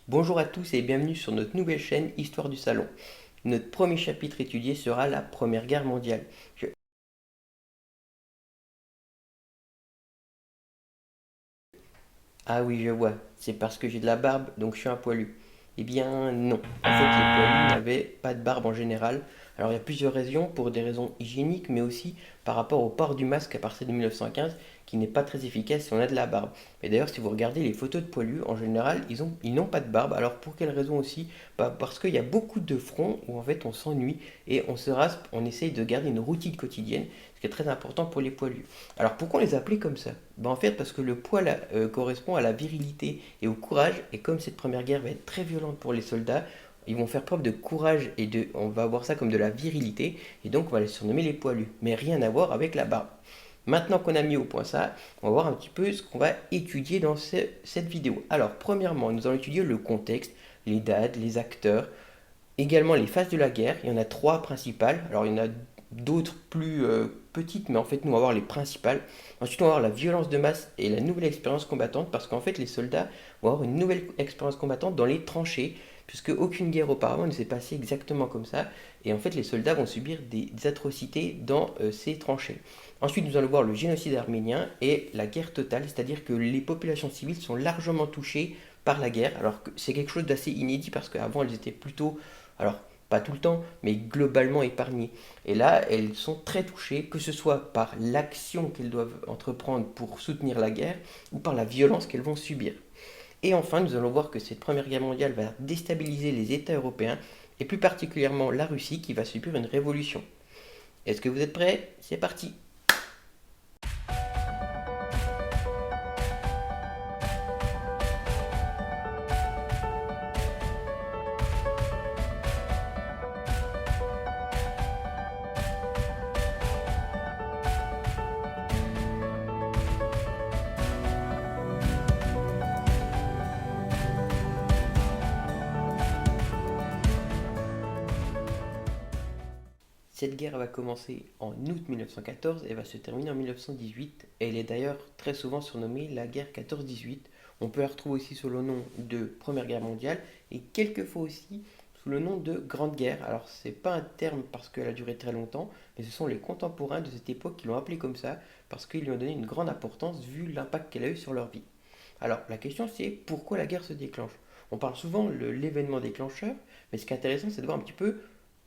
Bonjour à tous et bienvenue sur notre nouvelle chaîne Histoire du Salon. Notre premier chapitre étudié sera la Première Guerre mondiale. Ah oui, je vois, c'est parce que j'ai de la barbe, donc je suis un poilu. Eh bien non, en fait les poilus n'avaient pas de barbe en général. Alors il y a plusieurs raisons, pour des raisons hygiéniques, mais aussi par rapport au port du masque à partir de 1915, qui n'est pas très efficace si on a de la barbe. Mais d'ailleurs, si vous regardez les photos de poilus, en général, ils n'ont pas de barbe. Alors pour quelle raison aussi? Parce qu'il y a beaucoup de fronts où en fait on s'ennuie et on se raspe, on essaye de garder une routine quotidienne, ce qui est très important pour les poilus. Alors pourquoi on les appelait comme ça? En fait, parce que le poil correspond à la virilité et au courage, et comme cette première guerre va être très violente pour les soldats, ils vont faire preuve de courage et on va voir ça comme de la virilité, et donc on va les surnommer les poilus, mais rien à voir avec la barbe. Maintenant qu'on a mis au point ça, on va voir un petit peu ce qu'on va étudier dans cette vidéo. Alors, premièrement, nous allons étudier le contexte, les dates, les acteurs, également les phases de la guerre. Il y en a trois principales. Alors il y en a d'autres plus petites, mais en fait nous on va voir les principales. Ensuite on va voir la violence de masse et la nouvelle expérience combattante, parce qu'en fait les soldats vont avoir une nouvelle expérience combattante dans les tranchées, puisque aucune guerre auparavant ne s'est passée exactement comme ça. Et en fait les soldats vont subir des atrocités dans ces tranchées. Ensuite nous allons voir le génocide arménien et la guerre totale, c'est-à-dire que les populations civiles sont largement touchées par la guerre, alors que c'est quelque chose d'assez inédit parce qu'avant elles étaient plutôt, alors pas tout le temps, mais globalement épargnées. Et là, elles sont très touchées, que ce soit par l'action qu'elles doivent entreprendre pour soutenir la guerre ou par la violence qu'elles vont subir. Et enfin, nous allons voir que cette Première Guerre mondiale va déstabiliser les États européens, et plus particulièrement la Russie qui va subir une révolution. Est-ce que vous êtes prêts? C'est parti. Cette guerre va commencer en août 1914 et va se terminer en 1918. Elle est d'ailleurs très souvent surnommée la guerre 14-18. On peut la retrouver aussi sous le nom de Première Guerre mondiale et quelquefois aussi sous le nom de Grande Guerre. Alors c'est pas un terme parce qu'elle a duré très longtemps, mais ce sont les contemporains de cette époque qui l'ont appelée comme ça parce qu'ils lui ont donné une grande importance vu l'impact qu'elle a eu sur leur vie. Alors la question c'est pourquoi la guerre se déclenche? On parle souvent de l'événement déclencheur, mais ce qui est intéressant c'est de voir un petit peu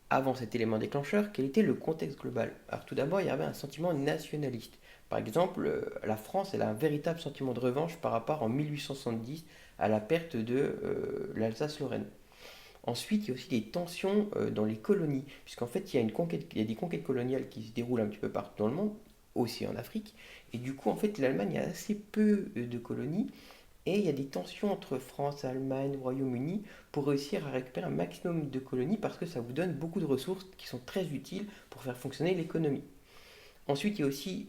avant cet élément déclencheur, quel était le contexte global? Alors tout d'abord, il y avait un sentiment nationaliste. Par exemple, la France, elle a un véritable sentiment de revanche par rapport en 1870 à la perte de l'Alsace-Lorraine. Ensuite, il y a aussi des tensions dans les colonies, puisqu'en fait, il y a des conquêtes coloniales qui se déroulent un petit peu partout dans le monde, aussi en Afrique. Et du coup, en fait, l'Allemagne a assez peu de colonies, et il y a des tensions entre France, Allemagne, Royaume-Uni pour réussir à récupérer un maximum de colonies parce que ça vous donne beaucoup de ressources qui sont très utiles pour faire fonctionner l'économie. Ensuite, il y a aussi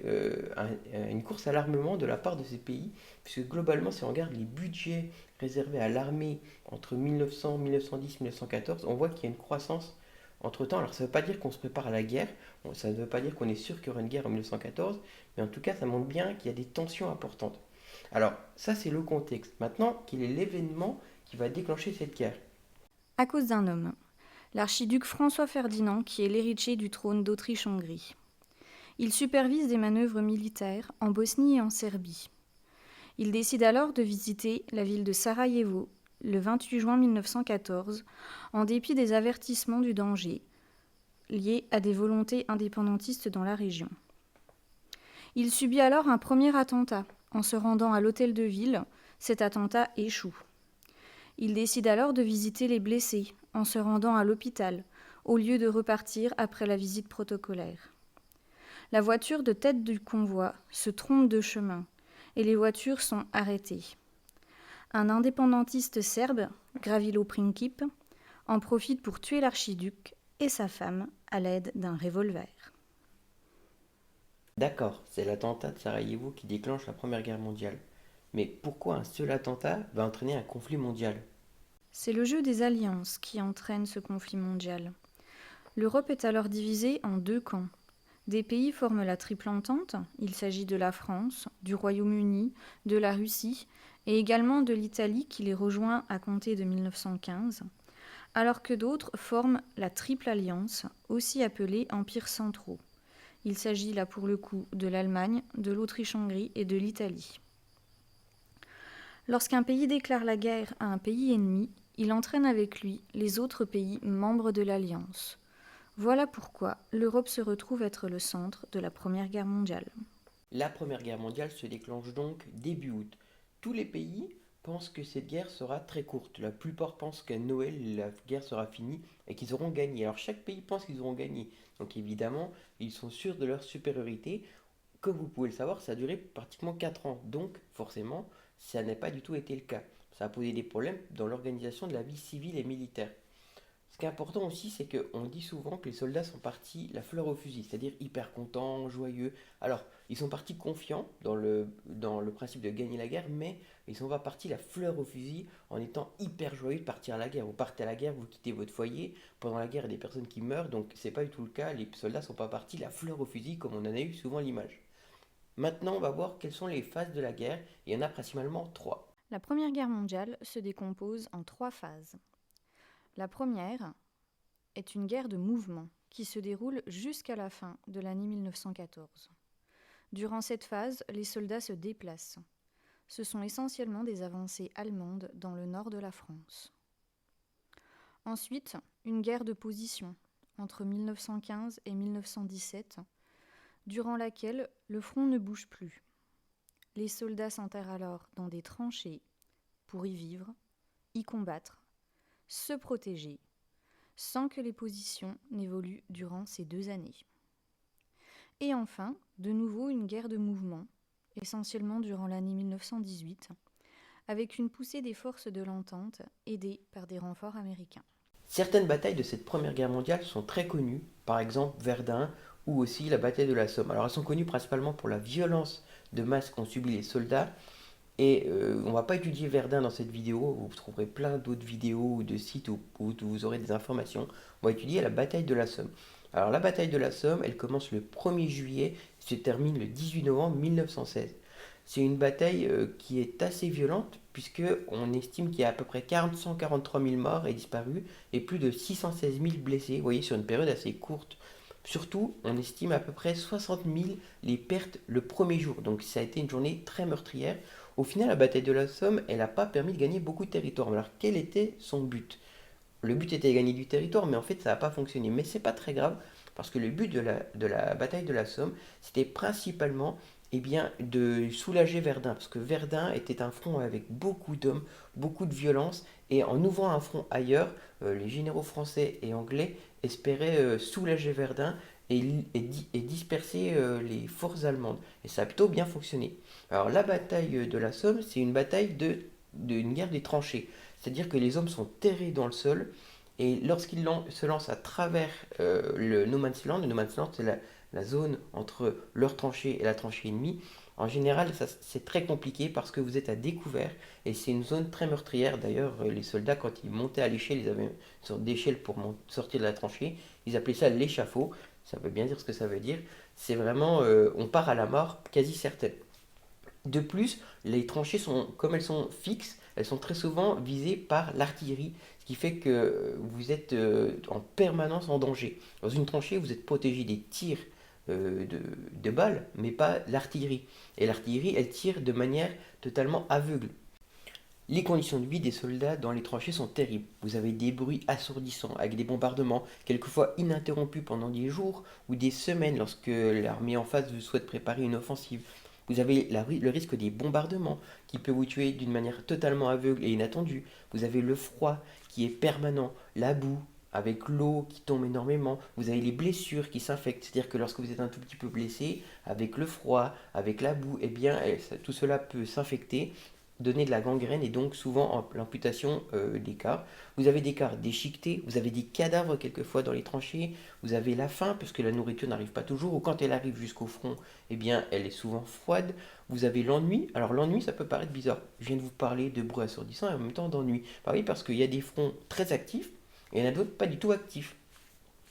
une course à l'armement de la part de ces pays, puisque globalement, si on regarde les budgets réservés à l'armée entre 1900, 1910, 1914, on voit qu'il y a une croissance entre-temps. Alors ça ne veut pas dire qu'on se prépare à la guerre, ça ne veut pas dire qu'on est sûr qu'il y aura une guerre en 1914, mais en tout cas, ça montre bien qu'il y a des tensions importantes. Alors, ça, c'est le contexte. Maintenant, quel est l'événement qui va déclencher cette guerre? À cause d'un homme, l'archiduc François Ferdinand, qui est l'héritier du trône d'Autriche-Hongrie. Il supervise des manœuvres militaires en Bosnie et en Serbie. Il décide alors de visiter la ville de Sarajevo le 28 juin 1914, en dépit des avertissements du danger liés à des volontés indépendantistes dans la région. Il subit alors un premier attentat. En se rendant à l'hôtel de ville, cet attentat échoue. Il décide alors de visiter les blessés en se rendant à l'hôpital, au lieu de repartir après la visite protocolaire. La voiture de tête du convoi se trompe de chemin et les voitures sont arrêtées. Un indépendantiste serbe, Gravilo Princip, en profite pour tuer l'archiduc et sa femme à l'aide d'un revolver. D'accord, c'est l'attentat de Sarajevo qui déclenche la Première Guerre mondiale. Mais pourquoi un seul attentat va entraîner un conflit mondial? C'est le jeu des alliances qui entraîne ce conflit mondial. L'Europe est alors divisée en deux camps. Des pays forment la Triple Entente. Il s'agit de la France, du Royaume-Uni, de la Russie et également de l'Italie qui les rejoint à compter de 1915, alors que d'autres forment la Triple Alliance, aussi appelée Empires centraux. Il s'agit là pour le coup de l'Allemagne, de l'Autriche-Hongrie et de l'Italie. Lorsqu'un pays déclare la guerre à un pays ennemi, il entraîne avec lui les autres pays membres de l'Alliance. Voilà pourquoi l'Europe se retrouve être le centre de la Première Guerre mondiale. La Première Guerre mondiale se déclenche donc début août. Tous les pays pensent que cette guerre sera très courte. La plupart pensent qu'à Noël, la guerre sera finie et qu'ils auront gagné. Alors chaque pays pense qu'ils auront gagné. Donc évidemment, ils sont sûrs de leur supériorité. Comme vous pouvez le savoir, ça a duré pratiquement 4 ans. Donc forcément, ça n'a pas du tout été le cas. Ça a posé des problèmes dans l'organisation de la vie civile et militaire. Ce qui est important aussi, c'est qu'on dit souvent que les soldats sont partis la fleur au fusil, c'est-à-dire hyper contents, joyeux. Alors, ils sont partis confiants dans le principe de gagner la guerre, mais ils sont pas partis la fleur au fusil en étant hyper joyeux de partir à la guerre. Vous partez à la guerre, vous quittez votre foyer. Pendant la guerre, il y a des personnes qui meurent, donc c'est pas du tout le cas. Les soldats sont pas partis la fleur au fusil comme on en a eu souvent l'image. Maintenant, on va voir quelles sont les phases de la guerre. Il y en a principalement trois. La Première Guerre mondiale se décompose en 3 phases. La première est une guerre de mouvement qui se déroule jusqu'à la fin de l'année 1914. Durant cette phase, les soldats se déplacent. Ce sont essentiellement des avancées allemandes dans le nord de la France. Ensuite, une guerre de position entre 1915 et 1917, durant laquelle le front ne bouge plus. Les soldats s'enterrent alors dans des tranchées pour y vivre, y combattre, se protéger, sans que les positions n'évoluent durant ces 2 années. Et enfin, de nouveau une guerre de mouvement, essentiellement durant l'année 1918, avec une poussée des forces de l'Entente aidées par des renforts américains. Certaines batailles de cette Première Guerre mondiale sont très connues, par exemple Verdun ou aussi la bataille de la Somme. Alors elles sont connues principalement pour la violence de masse qu'ont subi les soldats. Et on ne va pas étudier Verdun dans cette vidéo, vous trouverez plein d'autres vidéos ou de sites où vous aurez des informations. On va étudier la bataille de la Somme. Alors la bataille de la Somme, elle commence le 1er juillet et se termine le 18 novembre 1916. C'est une bataille qui est assez violente puisque on estime qu'il y a à peu près 143 000 morts et disparus et plus de 616 000 blessés, vous voyez, sur une période assez courte. Surtout, on estime à peu près 60 000 les pertes le premier jour. Donc ça a été une journée très meurtrière. Au final, la bataille de la Somme, elle n'a pas permis de gagner beaucoup de territoire. Alors quel était son but? Le but était de gagner du territoire, mais en fait ça n'a pas fonctionné. Mais c'est pas très grave, parce que le but de la bataille de la Somme, c'était principalement de soulager Verdun, parce que Verdun était un front avec beaucoup d'hommes, beaucoup de violence, et en ouvrant un front ailleurs, les généraux français et anglais espéraient soulager Verdun et disperser les forces allemandes. Et ça a plutôt bien fonctionné. Alors la bataille de la Somme, c'est une bataille d'une guerre des tranchées. C'est-à-dire que les hommes sont terrés dans le sol et lorsqu'ils se lancent à travers le No Man's Land, c'est la zone entre leur tranchée et la tranchée ennemie, en général c'est très compliqué parce que vous êtes à découvert et c'est une zone très meurtrière. D'ailleurs, les soldats, quand ils montaient à l'échelle, ils avaient une sorte d'échelle pour sortir de la tranchée, ils appelaient ça l'échafaud. Ça veut bien dire ce que ça veut dire. C'est vraiment, on part à la mort quasi certaine. De plus, les tranchées comme elles sont fixes, elles sont très souvent visées par l'artillerie, ce qui fait que vous êtes en permanence en danger. Dans une tranchée, vous êtes protégé des tirs de balles, mais pas l'artillerie. Et l'artillerie, elle tire de manière totalement aveugle. Les conditions de vie des soldats dans les tranchées sont terribles. Vous avez des bruits assourdissants, avec des bombardements, quelquefois ininterrompus pendant des jours ou des semaines lorsque l'armée en face vous souhaite préparer une offensive. Vous avez le risque des bombardements qui peut vous tuer d'une manière totalement aveugle et inattendue. Vous avez le froid qui est permanent, la boue, avec l'eau qui tombe énormément. Vous avez les blessures qui s'infectent, c'est-à-dire que lorsque vous êtes un tout petit peu blessé, avec le froid, avec la boue, eh bien, tout cela peut s'infecter, donner de la gangrène et donc souvent l'amputation des cas. Vous avez des cas déchiquetés, vous avez des cadavres quelquefois dans les tranchées, vous avez la faim parce que la nourriture n'arrive pas toujours ou quand elle arrive jusqu'au front, eh bien elle est souvent froide. Vous avez l'ennui. Alors l'ennui, ça peut paraître bizarre. Je viens de vous parler de bruit assourdissant et en même temps d'ennui. Bah oui, parce qu'il y a des fronts très actifs et il y en a d'autres pas du tout actifs.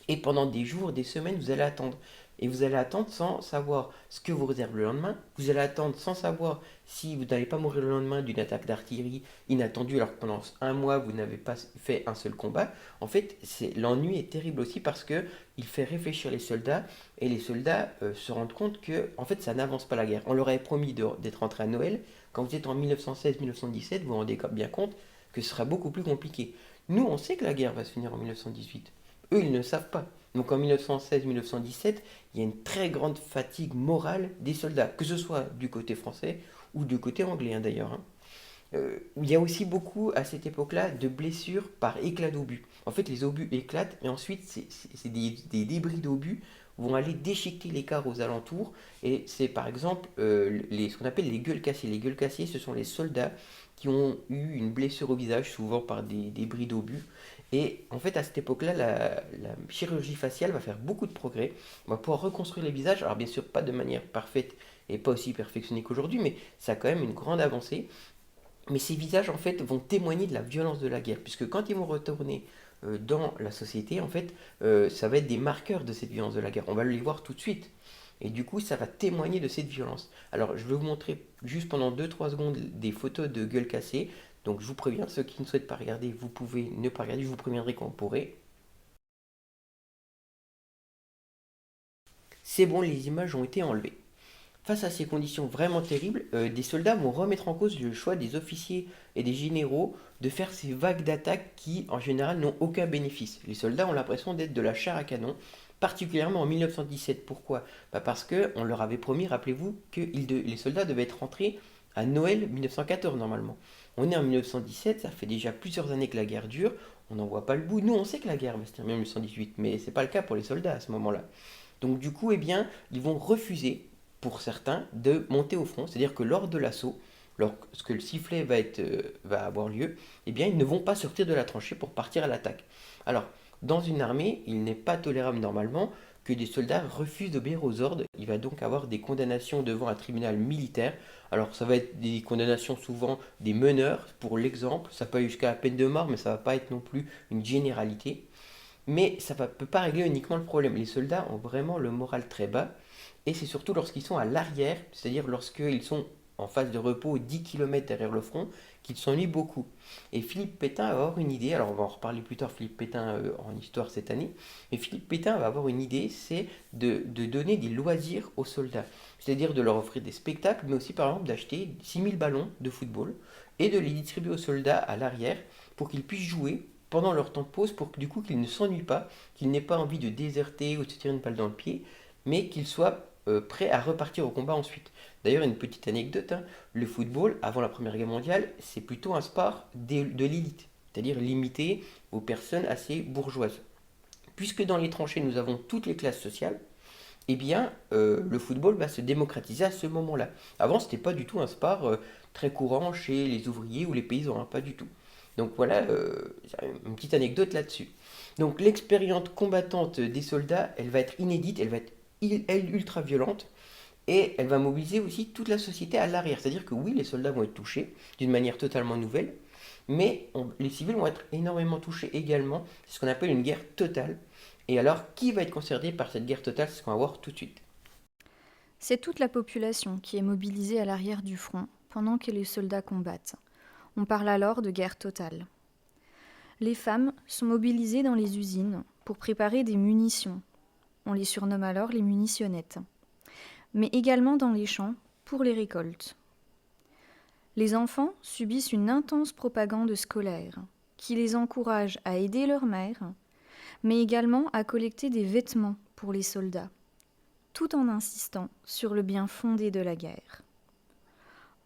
Et pendant des jours, des semaines, vous allez attendre. Et vous allez attendre sans savoir ce que vous réserve le lendemain. Vous allez attendre sans savoir si vous n'allez pas mourir le lendemain d'une attaque d'artillerie inattendue alors que pendant un mois vous n'avez pas fait un seul combat. En fait, l'ennui est terrible aussi parce que il fait réfléchir les soldats et les soldats se rendent compte que en fait ça n'avance pas la guerre. On leur avait promis d'être rentré à Noël. Quand vous êtes en 1916-1917, vous vous rendez bien compte que ce sera beaucoup plus compliqué. Nous, on sait que la guerre va se finir en 1918. Eux, ils ne le savent pas. Donc en 1916-1917, il y a une très grande fatigue morale des soldats, que ce soit du côté français ou du côté anglais d'ailleurs. Il y a aussi beaucoup à cette époque-là de blessures par éclat d'obus. En fait, les obus éclatent et ensuite des débris d'obus vont aller déchiqueter les cars aux alentours. Et c'est par exemple ce qu'on appelle les gueules cassées. Les gueules cassées, ce sont les soldats qui ont eu une blessure au visage, souvent par des débris d'obus. Et en fait, à cette époque-là, la chirurgie faciale va faire beaucoup de progrès. On va pouvoir reconstruire les visages. Alors bien sûr, pas de manière parfaite et pas aussi perfectionnée qu'aujourd'hui, mais ça a quand même une grande avancée. Mais ces visages, en fait, vont témoigner de la violence de la guerre, puisque quand ils vont retourner dans la société, en fait, ça va être des marqueurs de cette violence de la guerre. On va les voir tout de suite. Et du coup, ça va témoigner de cette violence. Alors, je vais vous montrer juste pendant 2-3 secondes des photos de gueules cassées. Donc, je vous préviens, ceux qui ne souhaitent pas regarder, vous pouvez ne pas regarder, je vous préviendrai quand vous pourrez. C'est bon, les images ont été enlevées. Face à ces conditions vraiment terribles, des soldats vont remettre en cause le choix des officiers et des généraux de faire ces vagues d'attaques qui, en général, n'ont aucun bénéfice. Les soldats ont l'impression d'être de la chair à canon, particulièrement en 1917. Pourquoi? Parce qu'on leur avait promis, rappelez-vous, que les soldats devaient être rentrés à Noël 1914 normalement. On est en 1917, ça fait déjà plusieurs années que la guerre dure, on n'en voit pas le bout. Nous, on sait que la guerre va se terminer en 1918, mais c'est pas le cas pour les soldats à ce moment-là. Donc du coup, eh bien, ils vont refuser, pour certains, de monter au front. C'est-à-dire que lors de l'assaut, lorsque le sifflet va avoir lieu, eh bien, ils ne vont pas sortir de la tranchée pour partir à l'attaque. Alors, dans une armée, il n'est pas tolérable normalement que des soldats refusent d'obéir aux ordres. Il va donc avoir des condamnations devant un tribunal militaire. Alors, ça va être des condamnations souvent des meneurs, pour l'exemple. Ça peut aller jusqu'à la peine de mort, mais ça ne va pas être non plus une généralité. Mais ça ne peut pas régler uniquement le problème. Les soldats ont vraiment le moral très bas. Et c'est surtout lorsqu'ils sont à l'arrière, c'est-à-dire lorsqu'ils sont en phase de repos 10 km derrière le front, qu'ils s'ennuient beaucoup. Et Philippe Pétain va avoir une idée, alors on va en reparler plus tard, Philippe Pétain en histoire cette année, mais Philippe Pétain va avoir une idée, c'est de donner des loisirs aux soldats. C'est-à-dire de leur offrir des spectacles, mais aussi par exemple d'acheter 6000 ballons de football et de les distribuer aux soldats à l'arrière pour qu'ils puissent jouer pendant leur temps de pause pour que du coup qu'ils ne s'ennuient pas, qu'ils n'aient pas envie de déserter ou de se tirer une balle dans le pied, mais qu'ils soient prêts à repartir au combat ensuite. D'ailleurs, une petite anecdote, hein, le football, avant la Première Guerre mondiale, c'est plutôt un sport de l'élite, c'est-à-dire limité aux personnes assez bourgeoises. Puisque dans les tranchées, nous avons toutes les classes sociales, eh bien, le football va se démocratiser à ce moment-là. Avant, ce n'était pas du tout un sport très courant chez les ouvriers ou les paysans, hein, pas du tout. Donc voilà, une petite anecdote là-dessus. Donc l'expérience combattante des soldats, elle va être inédite, elle va être ultra violente, et elle va mobiliser aussi toute la société à l'arrière. C'est-à-dire que oui, les soldats vont être touchés d'une manière totalement nouvelle, mais les civils vont être énormément touchés également. C'est ce qu'on appelle une guerre totale. Et alors, qui va être concerné par cette guerre totale? C'est ce qu'on va voir tout de suite. C'est toute la population qui est mobilisée à l'arrière du front pendant que les soldats combattent. On parle alors de guerre totale. Les femmes sont mobilisées dans les usines pour préparer des munitions. On les surnomme alors les munitionnettes. Mais également dans les champs pour les récoltes. Les enfants subissent une intense propagande scolaire qui les encourage à aider leur mère, mais également à collecter des vêtements pour les soldats, tout en insistant sur le bien fondé de la guerre.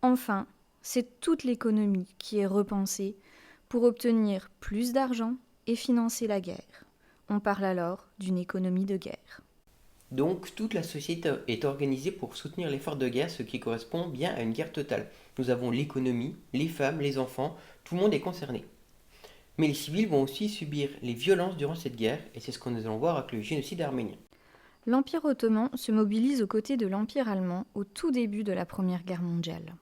Enfin, c'est toute l'économie qui est repensée pour obtenir plus d'argent et financer la guerre. On parle alors d'une économie de guerre. Donc toute la société est organisée pour soutenir l'effort de guerre, ce qui correspond bien à une guerre totale. Nous avons l'économie, les femmes, les enfants, tout le monde est concerné. Mais les civils vont aussi subir les violences durant cette guerre, et c'est ce que nous allons voir avec le génocide arménien. L'Empire ottoman se mobilise aux côtés de l'Empire allemand au tout début de la Première Guerre mondiale.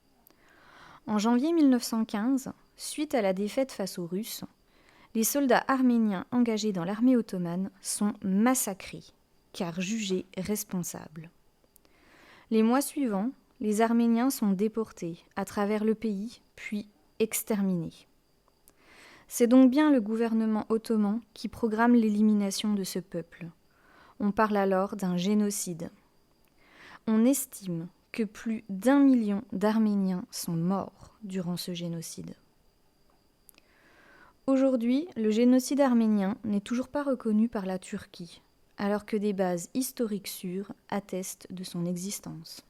En janvier 1915, suite à la défaite face aux Russes, les soldats arméniens engagés dans l'armée ottomane sont massacrés. car jugés responsables. Les mois suivants, les Arméniens sont déportés à travers le pays, puis exterminés. C'est donc bien le gouvernement ottoman qui programme l'élimination de ce peuple. On parle alors d'un génocide. On estime que plus d'1 million d'Arméniens sont morts durant ce génocide. Aujourd'hui, le génocide arménien n'est toujours pas reconnu par la Turquie, alors que des bases historiques sûres attestent de son existence.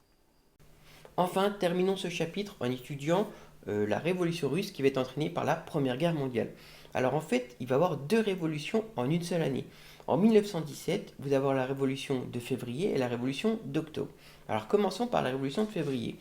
Enfin, terminons ce chapitre en étudiant la révolution russe qui va être entraînée par la Première Guerre mondiale. Alors en fait, il va y avoir deux révolutions en une seule année. En 1917, vous allez avoir la révolution de février et la révolution d'octobre. Alors commençons par la révolution de février.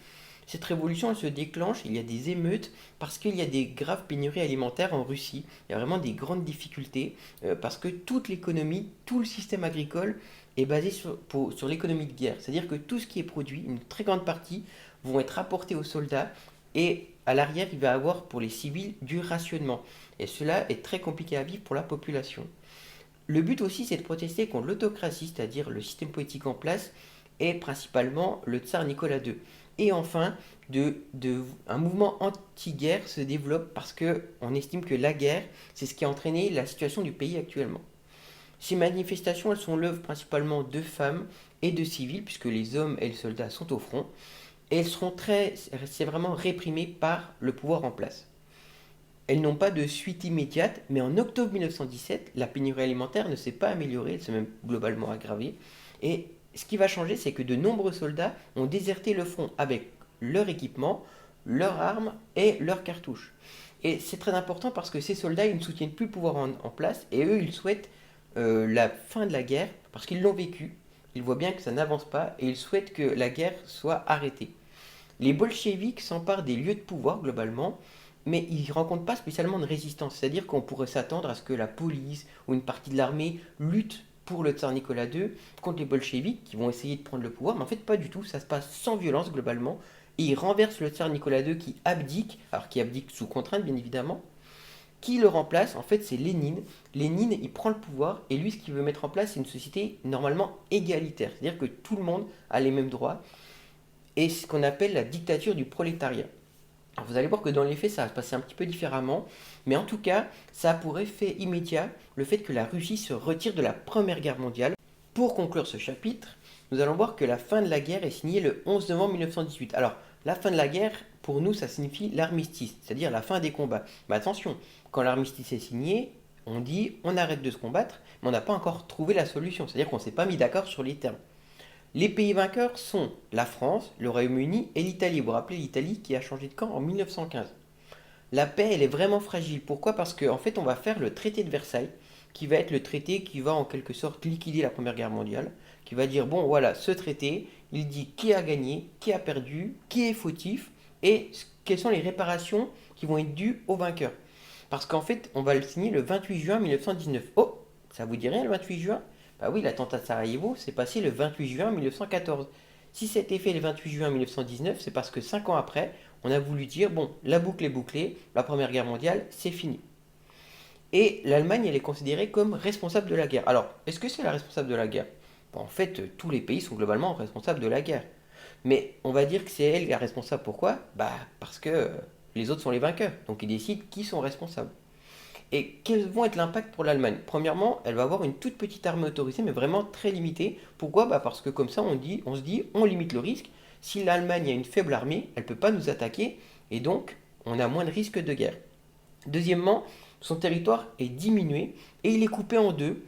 Cette révolution, elle se déclenche, il y a des émeutes parce qu'il y a des graves pénuries alimentaires en Russie. Il y a vraiment des grandes difficultés parce que toute l'économie, tout le système agricole est basé sur l'économie de guerre. C'est-à-dire que tout ce qui est produit, une très grande partie, vont être apportés aux soldats et à l'arrière, il va y avoir pour les civils du rationnement. Et cela est très compliqué à vivre pour la population. Le but aussi, c'est de protester contre l'autocratie, c'est-à-dire le système politique en place, et principalement le tsar Nicolas II. Et enfin, un mouvement anti-guerre se développe parce qu'on estime que la guerre, c'est ce qui a entraîné la situation du pays actuellement. Ces manifestations, elles sont l'œuvre principalement de femmes et de civils, puisque les hommes et les soldats sont au front, et c'est vraiment réprimé par le pouvoir en place. Elles n'ont pas de suite immédiate, mais en octobre 1917, la pénurie alimentaire ne s'est pas améliorée, elle s'est même globalement aggravée. Et ce qui va changer, c'est que de nombreux soldats ont déserté le front avec leur équipement, leurs armes et leurs cartouches. Et c'est très important parce que ces soldats, ils ne soutiennent plus le pouvoir en place et eux, ils souhaitent la fin de la guerre parce qu'ils l'ont vécu. Ils voient bien que ça n'avance pas et ils souhaitent que la guerre soit arrêtée. Les bolcheviks s'emparent des lieux de pouvoir globalement, mais ils ne rencontrent pas spécialement de résistance. C'est-à-dire qu'on pourrait s'attendre à ce que la police ou une partie de l'armée lutte pour le tsar Nicolas II contre les bolcheviks qui vont essayer de prendre le pouvoir, mais en fait pas du tout, ça se passe sans violence globalement, et ils renversent le tsar Nicolas II qui abdique, alors qui abdique sous contrainte bien évidemment. Qui le remplace? En fait, c'est Lénine. Lénine, il prend le pouvoir et lui, ce qu'il veut mettre en place, c'est une société normalement égalitaire. C'est-à-dire que tout le monde a les mêmes droits et ce qu'on appelle la dictature du prolétariat. Alors vous allez voir que dans les faits, ça va se passer un petit peu différemment, mais en tout cas, ça a pour effet immédiat le fait que la Russie se retire de la Première Guerre mondiale. Pour conclure ce chapitre, nous allons voir que la fin de la guerre est signée le 11 novembre 1918. Alors, la fin de la guerre, pour nous, ça signifie l'armistice, c'est-à-dire la fin des combats. Mais attention, quand l'armistice est signé, on dit on arrête de se combattre, mais on n'a pas encore trouvé la solution, c'est-à-dire qu'on ne s'est pas mis d'accord sur les termes. Les pays vainqueurs sont la France, le Royaume-Uni et l'Italie. Vous vous rappelez l'Italie qui a changé de camp en 1915. La paix, elle est vraiment fragile. Pourquoi? Parce qu'en fait, on va faire le traité de Versailles, qui va être le traité qui va en quelque sorte liquider la Première Guerre mondiale, qui va dire, bon voilà, ce traité, il dit qui a gagné, qui a perdu, qui est fautif, et quelles sont les réparations qui vont être dues aux vainqueurs. Parce qu'en fait, on va le signer le 28 juin 1919. Oh, ça vous dit rien le 28 juin? Bah oui, l'attentat de Sarajevo s'est passé le 28 juin 1914. Si c'était fait le 28 juin 1919, c'est parce que 5 ans après, on a voulu dire, bon, la boucle est bouclée, la Première Guerre mondiale, c'est fini. Et l'Allemagne, elle est considérée comme responsable de la guerre. Alors, est-ce que c'est la responsable de la guerre? Bon, en fait, tous les pays sont globalement responsables de la guerre. Mais on va dire que c'est elle la responsable. Pourquoi? Bah, parce que les autres sont les vainqueurs. Donc ils décident qui sont responsables. Et quels vont être l'impact pour l'Allemagne? Premièrement, elle va avoir une toute petite armée autorisée, mais vraiment très limitée. Pourquoi? Bah parce que comme ça, on se dit, on limite le risque. Si l'Allemagne a une faible armée, elle ne peut pas nous attaquer, et donc on a moins de risque de guerre. Deuxièmement, son territoire est diminué, et il est coupé en deux,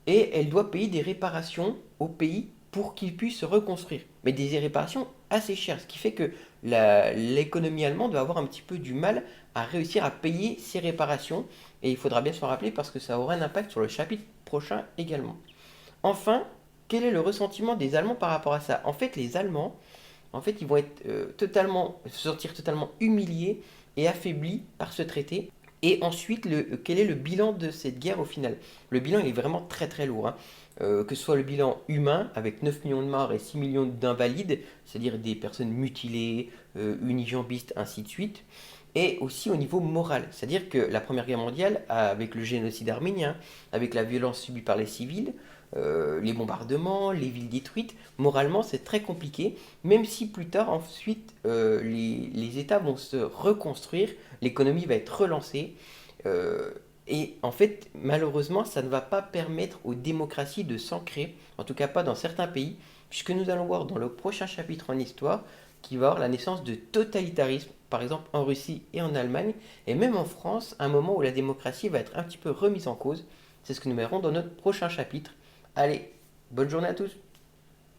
et elle doit payer des réparations au pays pour qu'il puisse se reconstruire. Mais des réparations assez chères, ce qui fait que l'économie allemande va avoir un petit peu du mal à réussir à payer ces réparations, et il faudra bien s'en rappeler parce que ça aura un impact sur le chapitre prochain également. Enfin, quel est le ressentiment des Allemands par rapport à ça? En fait, les Allemands, ils vont être se sentir totalement humiliés et affaiblis par ce traité. Et ensuite, quel est le bilan de cette guerre au final? Le bilan il est vraiment très très lourd, hein. Que ce soit le bilan humain, avec 9 millions de morts et 6 millions d'invalides, c'est-à-dire des personnes mutilées, unijambistes, ainsi de suite. et aussi au niveau moral. C'est-à-dire que la Première Guerre mondiale, avec le génocide arménien, avec la violence subie par les civils, les bombardements, les villes détruites, moralement c'est très compliqué, même si plus tard ensuite les États vont se reconstruire, l'économie va être relancée, euh, et en fait malheureusement ça ne va pas permettre aux démocraties de s'ancrer, en tout cas pas dans certains pays, puisque nous allons voir dans le prochain chapitre en histoire qu'il va y avoir la naissance de totalitarisme, par exemple en Russie et en Allemagne, et même en France, un moment où la démocratie va être un petit peu remise en cause. C'est ce que nous verrons dans notre prochain chapitre. Allez, bonne journée à tous.